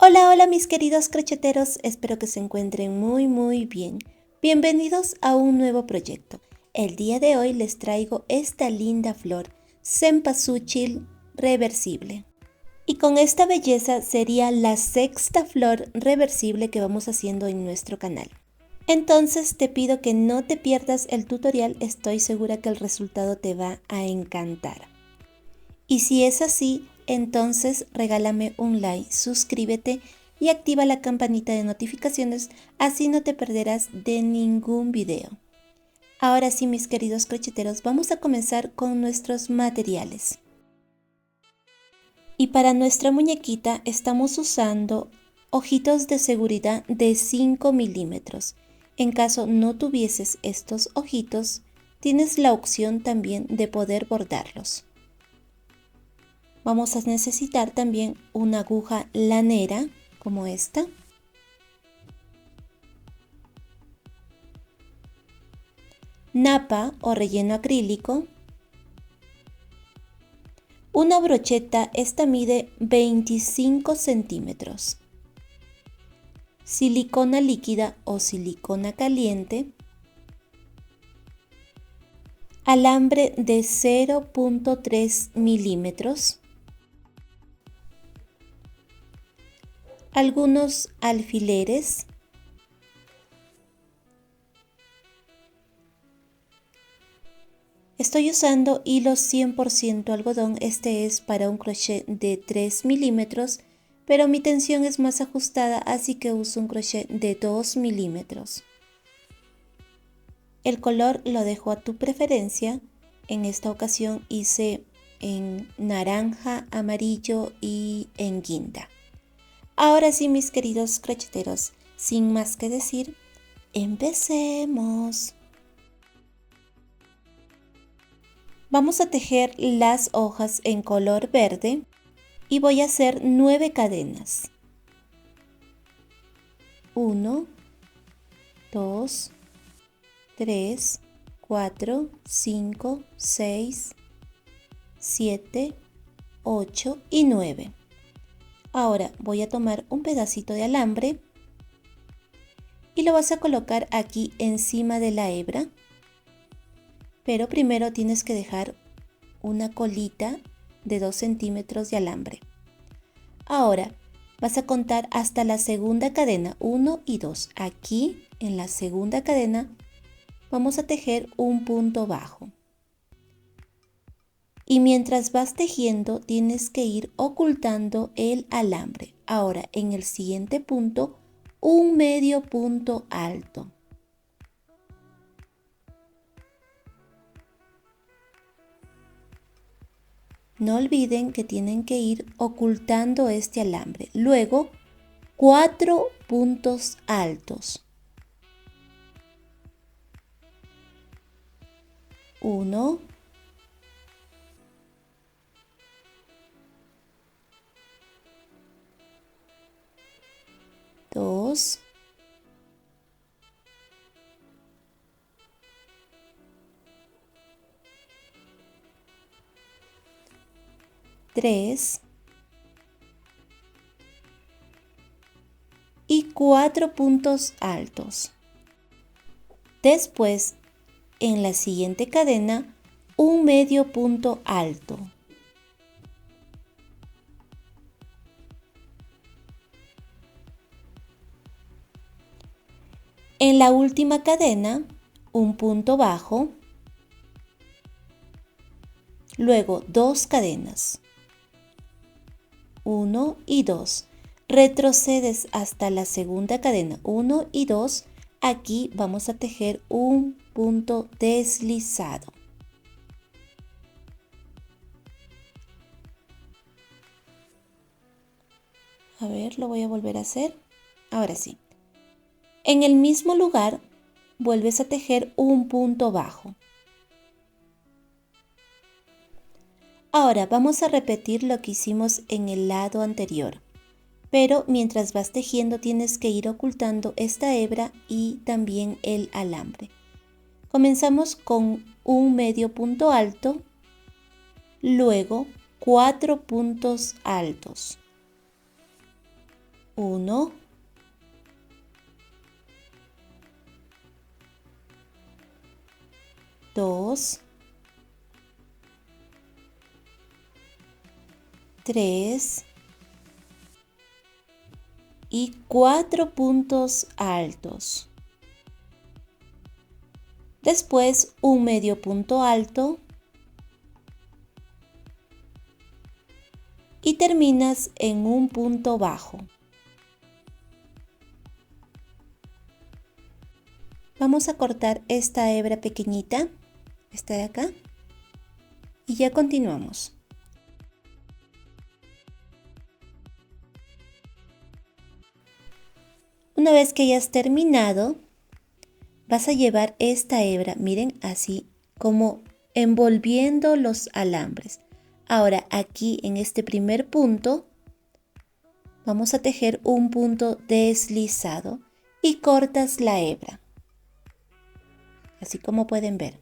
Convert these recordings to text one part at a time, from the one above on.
Hola, hola mis queridos crocheteros, espero que se encuentren muy bien. Bienvenidos a un nuevo proyecto. El día de hoy les traigo esta linda flor, Cempasúchil reversible. Y con esta belleza sería la sexta flor reversible que vamos haciendo en nuestro canal. Entonces te pido que no te pierdas el tutorial, estoy segura que el resultado te va a encantar. Y si es así, entonces regálame un like, suscríbete y activa la campanita de notificaciones, así no te perderás de ningún video. Ahora sí, mis queridos crocheteros, vamos a comenzar con nuestros materiales. Y para nuestra muñequita estamos usando ojitos de seguridad de 5 milímetros. En caso no tuvieses estos ojitos, tienes la opción también de poder bordarlos. Vamos a necesitar también una aguja lanera como esta. Napa o relleno acrílico. Una brocheta, esta mide 25 centímetros. Silicona líquida o silicona caliente. Alambre de 0.3 milímetros. Algunos alfileres. Estoy usando hilo 100% algodón, este es para un crochet de 3 milímetros, pero mi tensión es más ajustada, así que uso un crochet de 2 milímetros. El color lo dejo a tu preferencia, en esta ocasión hice en naranja, amarillo y en guinda. Ahora sí, mis queridos crocheteros, sin más que decir, empecemos. Vamos a tejer las hojas en color verde y voy a hacer 9 cadenas. 1, 2, 3, 4, 5, 6, 7, 8 y 9. Ahora voy a tomar un pedacito de alambre y lo vas a colocar aquí encima de la hebra. Pero primero tienes que dejar una colita de 2 centímetros de alambre. Ahora vas a contar hasta la segunda cadena, 1 y 2. Aquí en la segunda cadena vamos a tejer un punto bajo. Y mientras vas tejiendo tienes que ir ocultando el alambre. Ahora en el siguiente punto, un medio punto alto. No olviden que tienen que ir ocultando este alambre. Luego, 4 puntos altos. 1, 2, 3 y 4 puntos altos. Después, en la siguiente cadena, un medio punto alto. En la última cadena, un punto bajo. Luego 2 cadenas. 1 y 2. Retrocedes hasta la segunda cadena, 1 y 2. Aquí vamos a tejer un punto deslizado. A ver, lo voy a volver a hacer. Ahora sí. En el mismo lugar, vuelves a tejer un punto bajo. Ahora vamos a repetir lo que hicimos en el lado anterior. Pero mientras vas tejiendo tienes que ir ocultando esta hebra y también el alambre. Comenzamos con un medio punto alto, luego 4 puntos altos. 1, 2, 3 y 4 puntos altos. Después un medio punto alto y terminas en un punto bajo. Vamos a cortar esta hebra pequeñita, esta de acá, y ya continuamos. Una vez que hayas terminado, vas a llevar esta hebra, miren, así como envolviendo los alambres. Ahora aquí en este primer punto vamos a tejer un punto deslizado y cortas la hebra, así como pueden ver.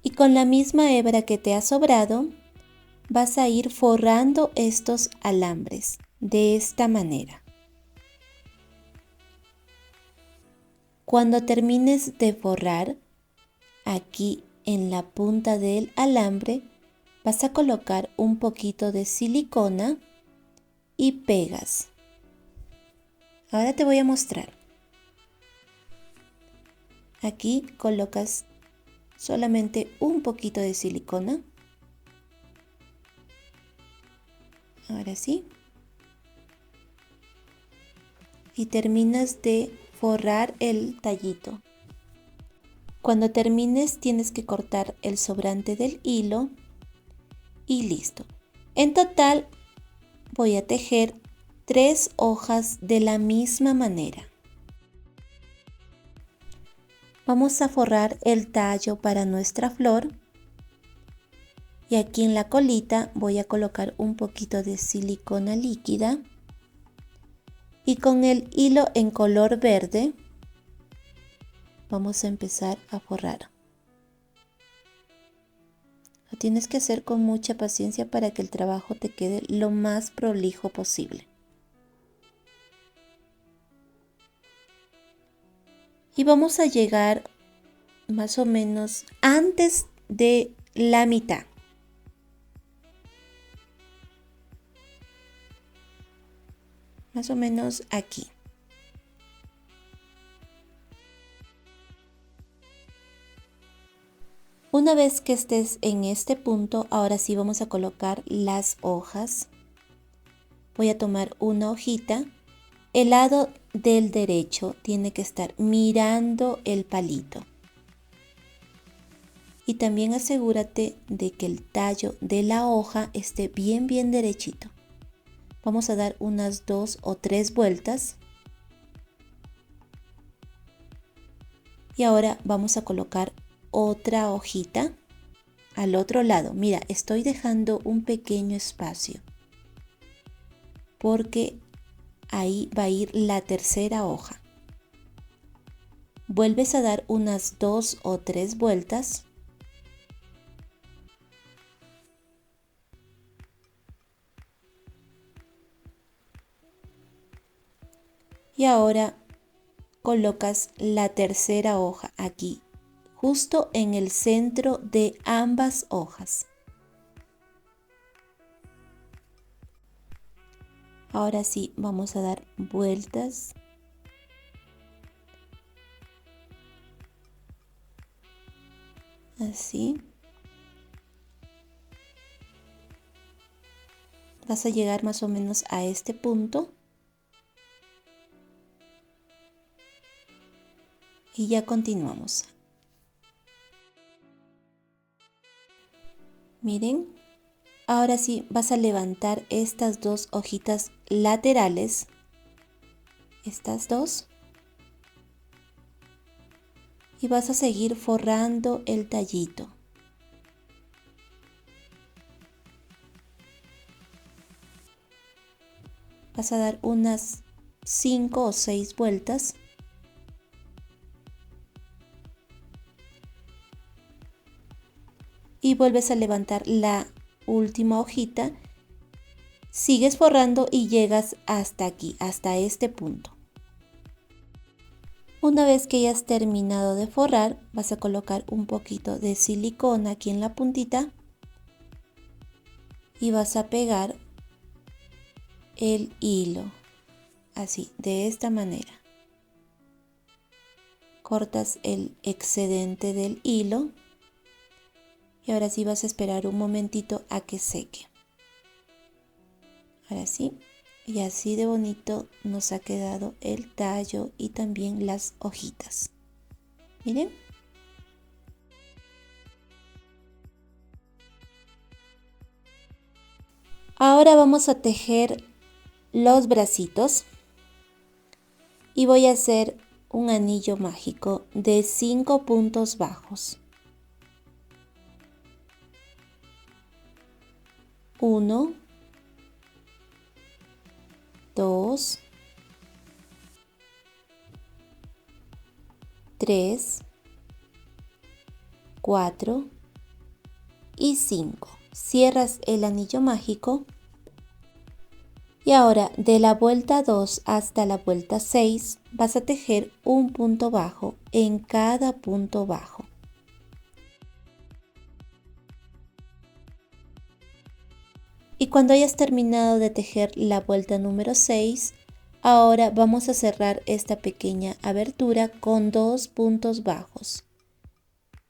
Y con la misma hebra que te ha sobrado, vas a ir forrando estos alambres de esta manera. Cuando termines de forrar, aquí en la punta del alambre, vas a colocar un poquito de silicona y pegas. Ahora te voy a mostrar. Aquí colocas solamente un poquito de silicona. Ahora sí. Y terminas de forrar el tallito. Cuando termines tienes que cortar el sobrante del hilo y listo. En total voy a tejer 3 hojas de la misma manera. Vamos a forrar el tallo para nuestra flor y aquí en la colita voy a colocar un poquito de silicona líquida y con el hilo en color verde vamos a empezar a forrar. Lo tienes que hacer con mucha paciencia para que el trabajo te quede lo más prolijo posible. Y vamos a llegar más o menos antes de la mitad. Más o menos aquí. Una vez que estés en este punto, ahora sí vamos a colocar las hojas. Voy a tomar una hojita. El lado del derecho tiene que estar mirando el palito. Y también asegúrate de que el tallo de la hoja esté bien derechito. Vamos a dar unas 2 o 3 vueltas. Y ahora vamos a colocar otra hojita al otro lado. Mira, estoy dejando un pequeño espacio porque ahí va a ir la tercera hoja. Vuelves a dar unas 2 o 3 vueltas. Y ahora colocas la tercera hoja aquí, justo en el centro de ambas hojas. Ahora sí, vamos a dar vueltas. Así. Vas a llegar más o menos a este punto. Y ya continuamos. Miren, ahora sí vas a levantar estas 2 hojitas laterales, estas 2, y vas a seguir forrando el tallito. Vas a dar unas 5 o 6 vueltas. Y vuelves a levantar la última hojita Sigues forrando y llegas hasta aquí, hasta este punto. Una vez que hayas terminado de forrar, vas a colocar un poquito de silicona aquí en la puntita y vas a pegar el hilo, así, de esta manera. Cortas el excedente del hilo y ahora sí vas a esperar un momentito a que seque. Ahora sí, y así de bonito nos ha quedado el tallo y también las hojitas. Miren. Ahora vamos a tejer los bracitos y voy a hacer un anillo mágico de 5 puntos bajos. 1, 2, 3, 4 y 5. Cierras el anillo mágico y ahora de la vuelta 2 hasta la vuelta 6 vas a tejer un punto bajo en cada punto bajo. Y cuando hayas terminado de tejer la vuelta número 6, ahora vamos a cerrar esta pequeña abertura con 2 puntos bajos.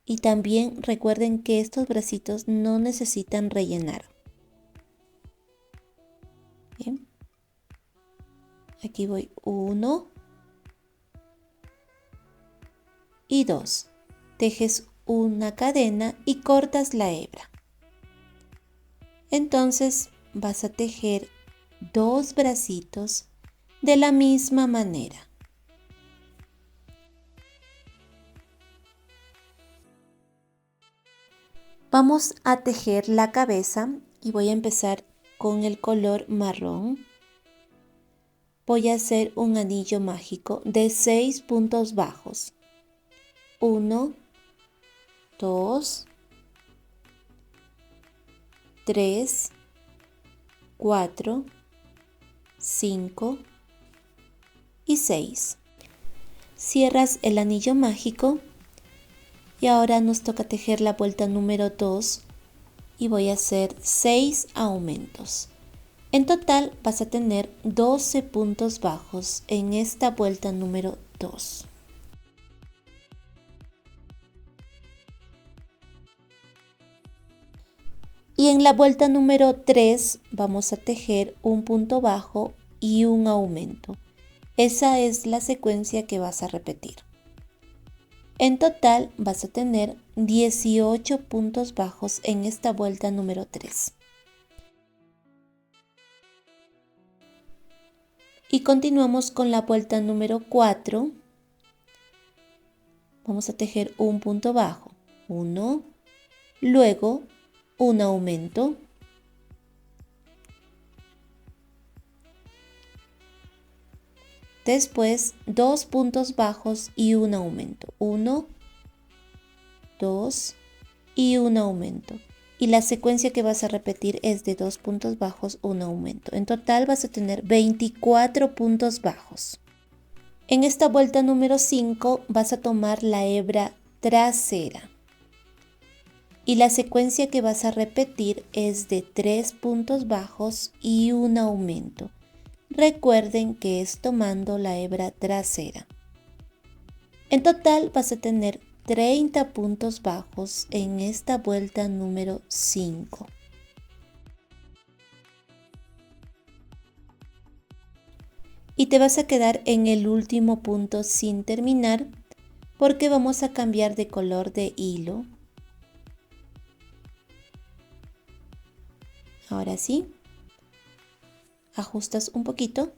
Y también recuerden que estos bracitos no necesitan rellenar. Bien. Aquí voy 1 y 2. Tejes una cadena y cortas la hebra. Entonces vas a tejer 2 bracitos de la misma manera. Vamos a tejer la cabeza y voy a empezar con el color marrón. Voy a hacer un anillo mágico de 6 puntos bajos. 1, 2, 3, 4, 5 y 6. Cierras el anillo mágico y ahora nos toca tejer la vuelta número 2 y voy a hacer 6 aumentos. En total vas a tener 12 puntos bajos en esta vuelta número 2. Y en la vuelta número 3 vamos a tejer un punto bajo y un aumento. Esa es la secuencia que vas a repetir. En total vas a tener 18 puntos bajos en esta vuelta número 3. Y continuamos con la vuelta número 4. Vamos a tejer un punto bajo, 1, luego un aumento, después 2 puntos bajos y un aumento, 1, 2 y un aumento. Y la secuencia que vas a repetir es de 2 puntos bajos, un aumento. En total vas a tener 24 puntos bajos. En esta vuelta número 5 vas a tomar la hebra trasera. Y la secuencia que vas a repetir es de 3 puntos bajos y un aumento. Recuerden que es tomando la hebra trasera. En total vas a tener 30 puntos bajos en esta vuelta número 5. Y te vas a quedar en el último punto sin terminar porque vamos a cambiar de color de hilo. Ahora sí, ajustas un poquito.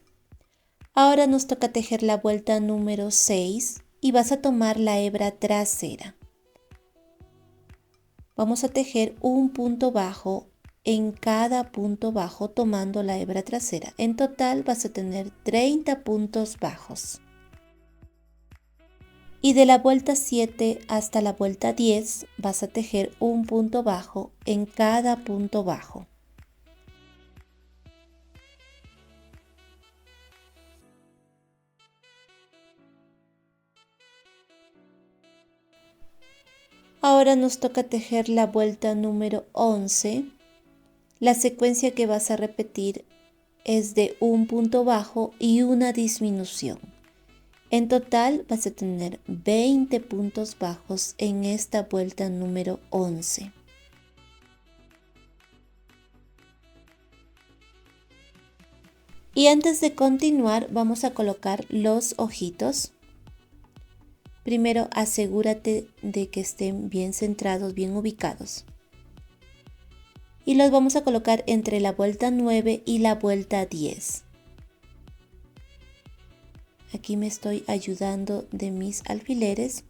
Ahora nos toca tejer la vuelta número 6 y vas a tomar la hebra trasera. Vamos a tejer un punto bajo en cada punto bajo tomando la hebra trasera. En total vas a tener 30 puntos bajos. Y de la vuelta 7 hasta la vuelta 10 vas a tejer un punto bajo en cada punto bajo. Ahora nos toca tejer la vuelta número 11. La secuencia que vas a repetir es de un punto bajo y una disminución. En total vas a tener 20 puntos bajos en esta vuelta número 11. Y antes de continuar vamos a colocar los ojitos. Primero asegúrate de que estén bien centrados, bien ubicados. Y los vamos a colocar entre la vuelta 9 y la vuelta 10. Aquí me estoy ayudando de mis alfileres.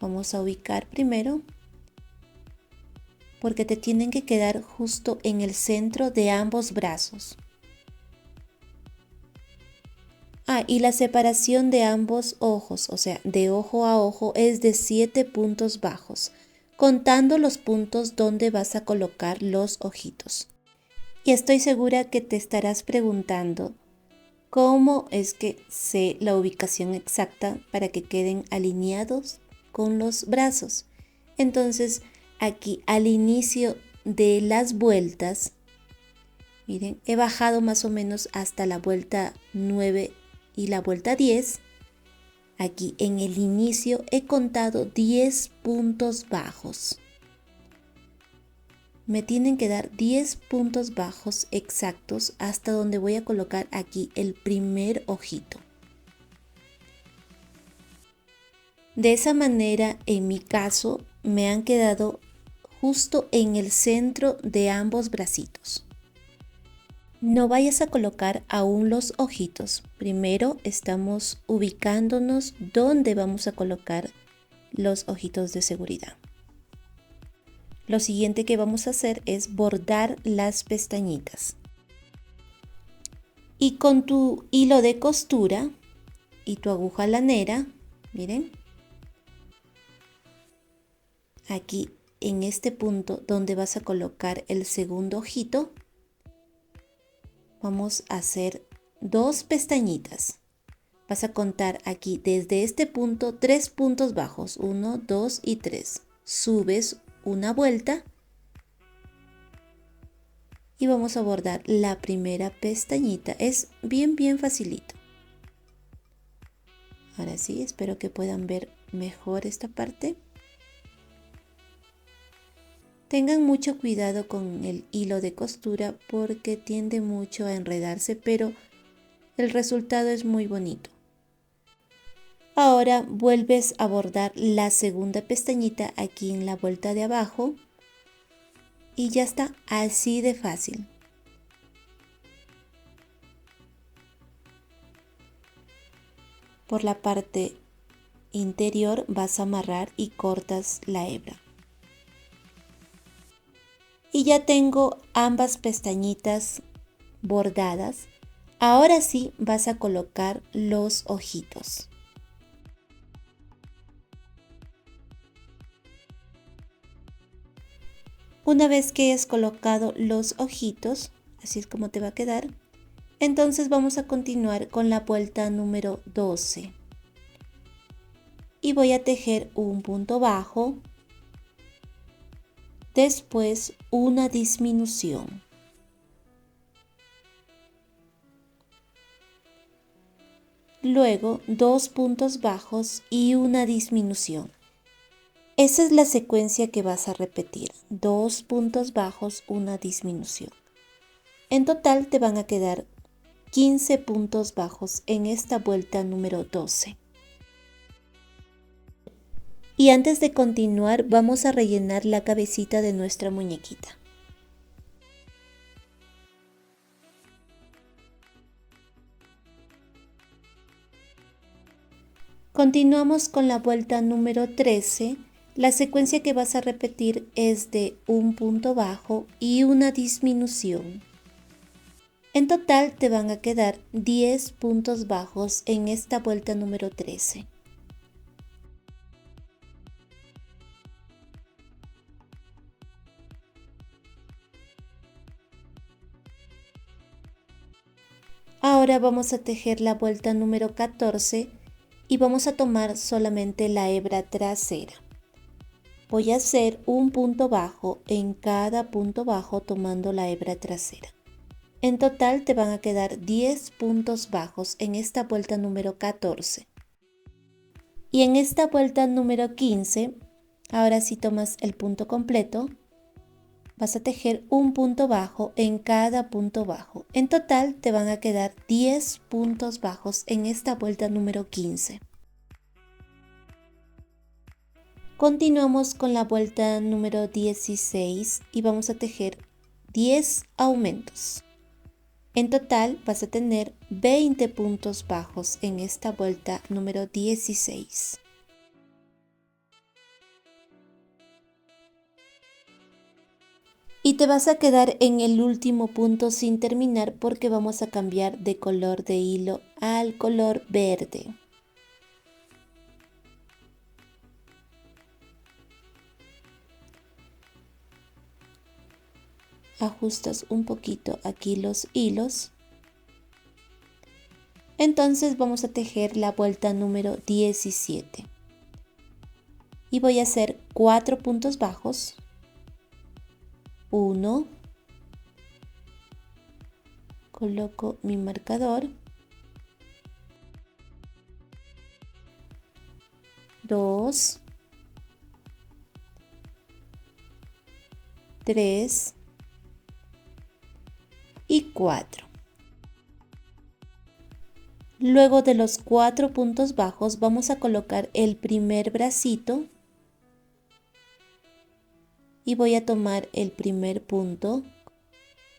Vamos a ubicar primero, porque te tienen que quedar justo en el centro de ambos brazos. Y la separación de ambos ojos, o sea, de ojo a ojo, es de 7 puntos bajos, contando los puntos donde vas a colocar los ojitos. Y estoy segura que te estarás preguntando cómo es que sé la ubicación exacta para que queden alineados con los brazos. Entonces, aquí al inicio de las vueltas, miren, he bajado más o menos hasta la vuelta 9 y la vuelta 10. Aquí en el inicio he contado 10 puntos bajos. Me tienen que dar 10 puntos bajos exactos hasta donde voy a colocar aquí el primer ojito. De esa manera, en mi caso, me han quedado justo en el centro de ambos bracitos. No vayas a colocar aún los ojitos. Primero estamos ubicándonos donde vamos a colocar los ojitos de seguridad. Lo siguiente que vamos a hacer es bordar las pestañitas. Y con tu hilo de costura y tu aguja lanera, miren, aquí en este punto donde vas a colocar el segundo ojito, vamos a hacer 2 pestañitas. Vas a contar aquí desde este punto 3 puntos bajos, 1, 2 y 3. Subes una vuelta y vamos a bordar la primera pestañita. Es bien facilito. Ahora sí, espero que puedan ver mejor esta parte. Tengan mucho cuidado con el hilo de costura porque tiende mucho a enredarse, pero el resultado es muy bonito. Ahora vuelves a bordar la segunda pestañita aquí en la vuelta de abajo y ya está, así de fácil. Por la parte interior vas a amarrar y cortas la hebra. Y ya tengo ambas pestañitas bordadas. Ahora sí vas a colocar los ojitos. Una vez que hayas colocado los ojitos, así es como te va a quedar, entonces vamos a continuar con la vuelta número 12. Y voy a tejer un punto bajo, después una disminución. Luego 2 puntos bajos y una disminución. Esa es la secuencia que vas a repetir, 2 puntos bajos, una disminución. En total te van a quedar 15 puntos bajos en esta vuelta número 12. Y antes de continuar vamos a rellenar la cabecita de nuestra muñequita. Continuamos con la vuelta número 13. La secuencia que vas a repetir es de un punto bajo y una disminución. En total te van a quedar 10 puntos bajos en esta vuelta número 13. Ahora vamos a tejer la vuelta número 14 y vamos a tomar solamente la hebra trasera. Voy a hacer un punto bajo en cada punto bajo tomando la hebra trasera. En total te van a quedar 10 puntos bajos en esta vuelta número 14. Y en esta vuelta número 15, ahora sí tomas el punto completo, vas a tejer un punto bajo en cada punto bajo. En total te van a quedar 10 puntos bajos en esta vuelta número 15. Continuamos con la vuelta número 16 y vamos a tejer 10 aumentos. En total vas a tener 20 puntos bajos en esta vuelta número 16. Y te vas a quedar en el último punto sin terminar porque vamos a cambiar de color de hilo al color verde. Ajustas un poquito aquí los hilos. Entonces vamos a tejer la vuelta número 17. Y voy a hacer 4 puntos bajos. 1. Coloco mi marcador. 2. 3. Y 4. Luego de los 4 puntos bajos vamos a colocar el primer bracito y voy a tomar el primer punto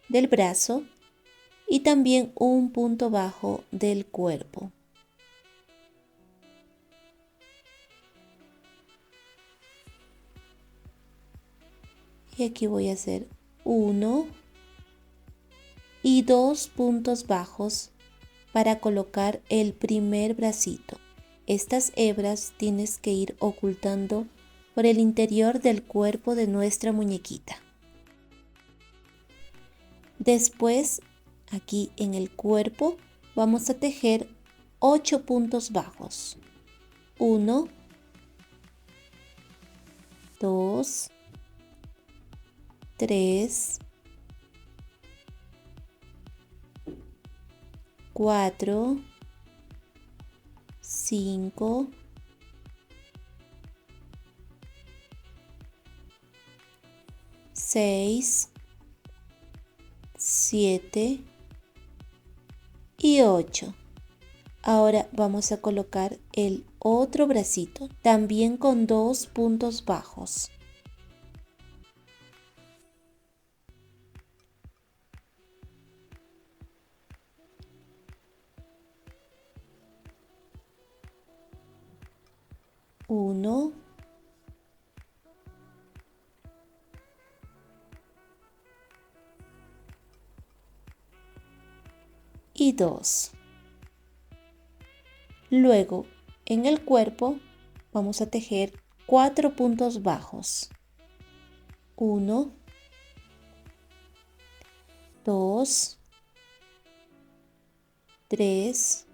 del brazo y también un punto bajo del cuerpo. Y aquí voy a hacer 1 y 2 puntos bajos para colocar el primer bracito. Estas hebras tienes que ir ocultando por el interior del cuerpo de nuestra muñequita. Después, aquí en el cuerpo, vamos a tejer 8 puntos bajos. 1, 2, 3, 4, 5, 6, 7 y 8. Ahora vamos a colocar el otro bracito, también con 2 puntos bajos. Uno, y 2. Luego, en el cuerpo, vamos a tejer 4 puntos bajos. 1, 2, 3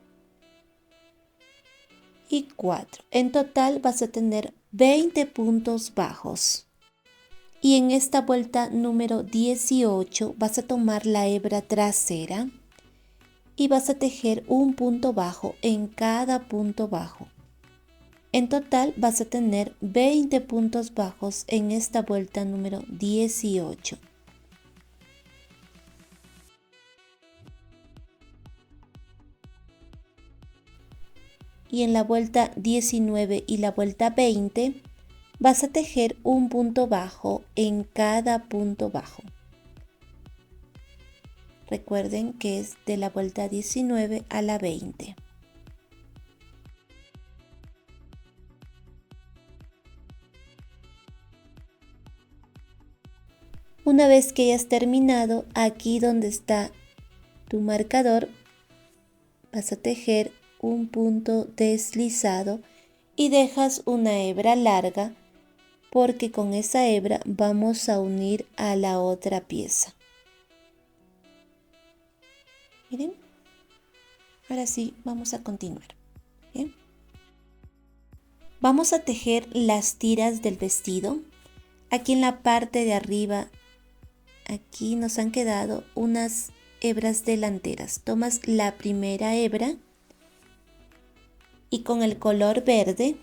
y 4. En total vas a tener 20 puntos bajos. Y en esta vuelta número 18 vas a tomar la hebra trasera y vas a tejer un punto bajo en cada punto bajo. En total vas a tener 20 puntos bajos en esta vuelta número 18. Y en la vuelta 19 y la vuelta 20 vas a tejer un punto bajo en cada punto bajo. Recuerden que es de la vuelta 19 a la 20. Una vez que hayas terminado, aquí donde está tu marcador, vas a tejer un punto deslizado y dejas una hebra larga porque con esa hebra vamos a unir a la otra pieza. Miren, ahora sí vamos a continuar. ¿Bien? Vamos a tejer las tiras del vestido. Aquí en la parte de arriba, aquí nos han quedado unas hebras delanteras. Tomas la primera hebra y con el color verde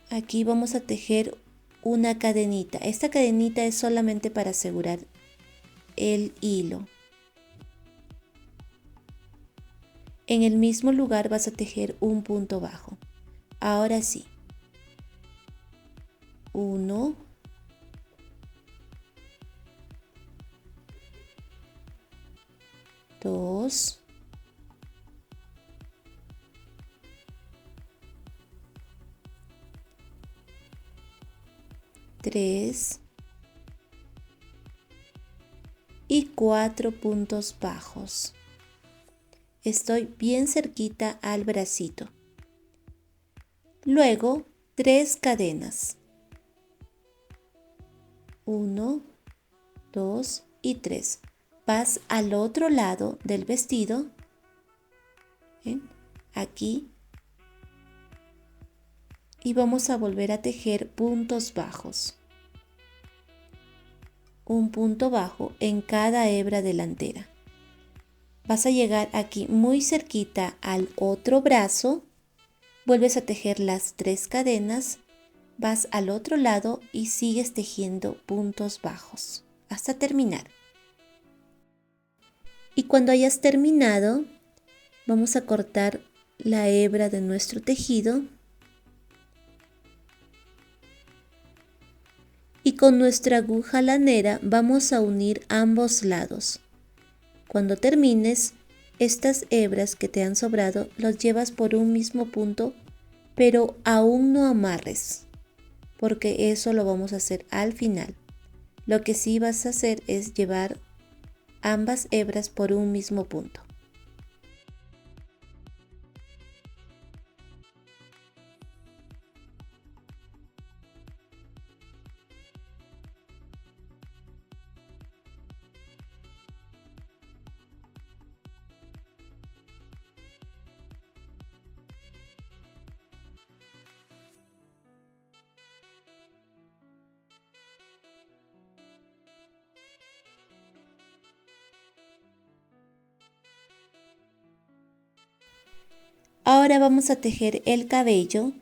aquí vamos a tejer una cadenita. Esta cadenita es solamente para asegurar el hilo. En el mismo lugar vas a tejer un punto bajo. Ahora sí. 1, 2, 3 y 4 puntos bajos. Estoy bien cerquita al bracito. Luego 3 cadenas. 1, 2 y 3. Vas al otro lado del vestido. ¿Ven? Aquí. Y vamos a volver a tejer puntos bajos. Un punto bajo en cada hebra delantera. Vas a llegar aquí muy cerquita al otro brazo, vuelves a tejer las 3 cadenas, vas al otro lado y sigues tejiendo puntos bajos hasta terminar. Y cuando hayas terminado, vamos a cortar la hebra de nuestro tejido y con nuestra aguja lanera vamos a unir ambos lados. Cuando termines, estas hebras que te han sobrado los llevas por un mismo punto, pero aún no amarres, porque eso lo vamos a hacer al final. Lo que sí vas a hacer es llevar ambas hebras por un mismo punto. Ahora vamos a tejer el cabello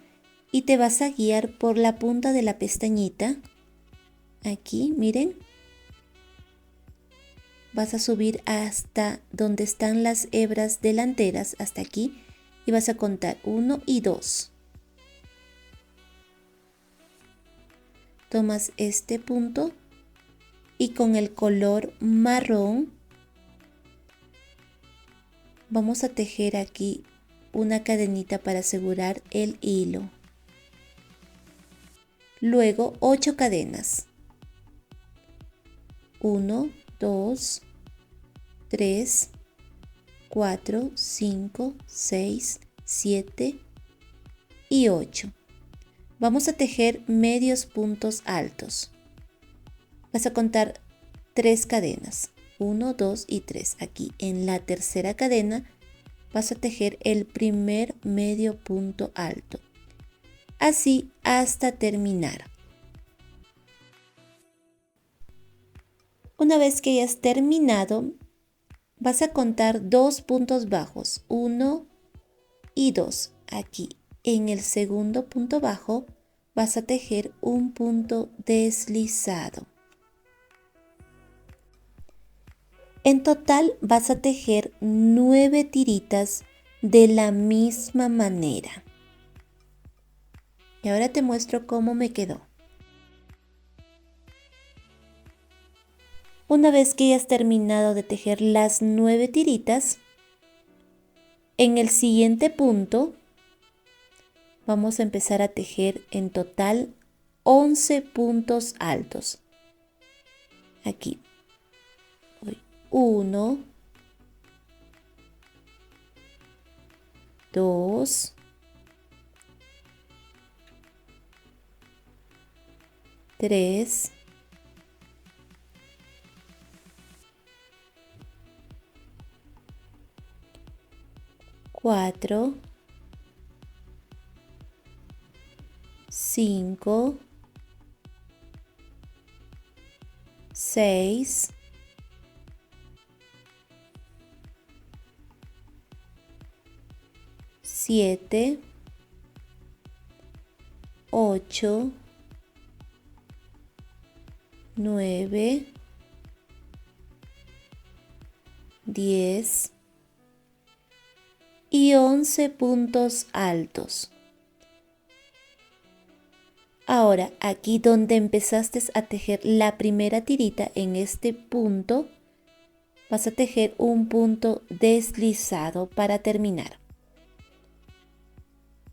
y te vas a guiar por la punta de la pestañita. Aquí, miren. Vas a subir hasta donde están las hebras delanteras, hasta aquí, y vas a contar 1 y 2. Tomas este punto y con el color marrón vamos a tejer aquí una cadenita para asegurar el hilo. Luego 8 cadenas. 1, 2, 3, 4, 5, 6, 7 y 8. Vamos a tejer medios puntos altos. Vas a contar 3 cadenas. 1, 2 y 3. Aquí en la tercera cadena vas a tejer el primer medio punto alto. Así hasta terminar. Una vez que hayas terminado, vas a contar 2 puntos bajos, 1 y 2. Aquí en el segundo punto bajo vas a tejer un punto deslizado. En total vas a tejer 9 tiritas de la misma manera. Y ahora te muestro cómo me quedó. Una vez que hayas terminado de tejer las 9 tiritas, en el siguiente punto vamos a empezar a tejer en total 11 puntos altos. Aquí. 1, 2, 3, 4, 4, 5, 6, 7, 8, 9, 10 y 11 puntos altos. Ahora, aquí donde empezaste a tejer la primera tirita, en este punto, vas a tejer un punto deslizado para terminar.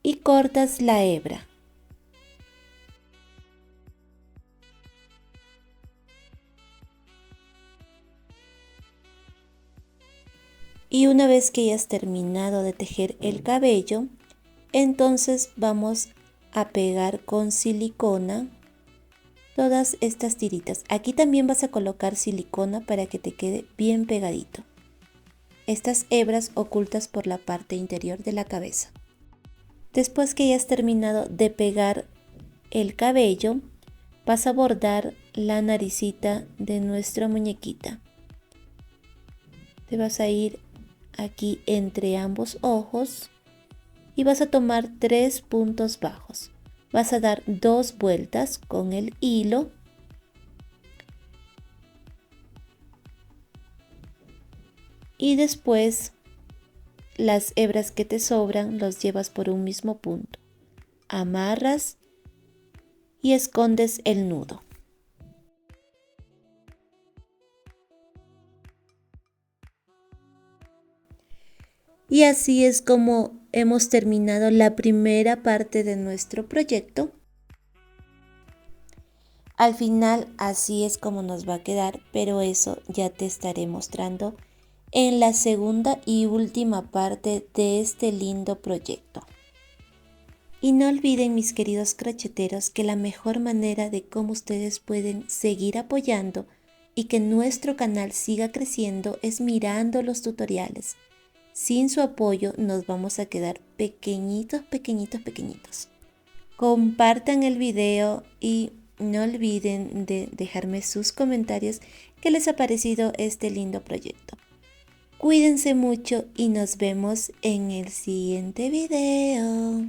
Y cortas la hebra. Y una vez que hayas terminado de tejer el cabello, entonces vamos a pegar con silicona todas estas tiritas. Aquí también vas a colocar silicona para que te quede bien pegadito. Estas hebras ocultas por la parte interior de la cabeza. Después que hayas terminado de pegar el cabello, vas a bordar la naricita de nuestra muñequita. Te vas a ir aquí entre ambos ojos y vas a tomar 3 puntos bajos. Vas a dar 2 vueltas con el hilo y después las hebras que te sobran los llevas por un mismo punto. Amarras y escondes el nudo. Y así es como hemos terminado la primera parte de nuestro proyecto. Al final así es como nos va a quedar, pero eso ya te estaré mostrando en la segunda y última parte de este lindo proyecto. Y no olviden, mis queridos crocheteros, que la mejor manera de cómo ustedes pueden seguir apoyando y que nuestro canal siga creciendo es mirando los tutoriales. Sin su apoyo nos vamos a quedar pequeñitos. Compartan el video y no olviden de dejarme sus comentarios qué les ha parecido este lindo proyecto. Cuídense mucho y nos vemos en el siguiente video.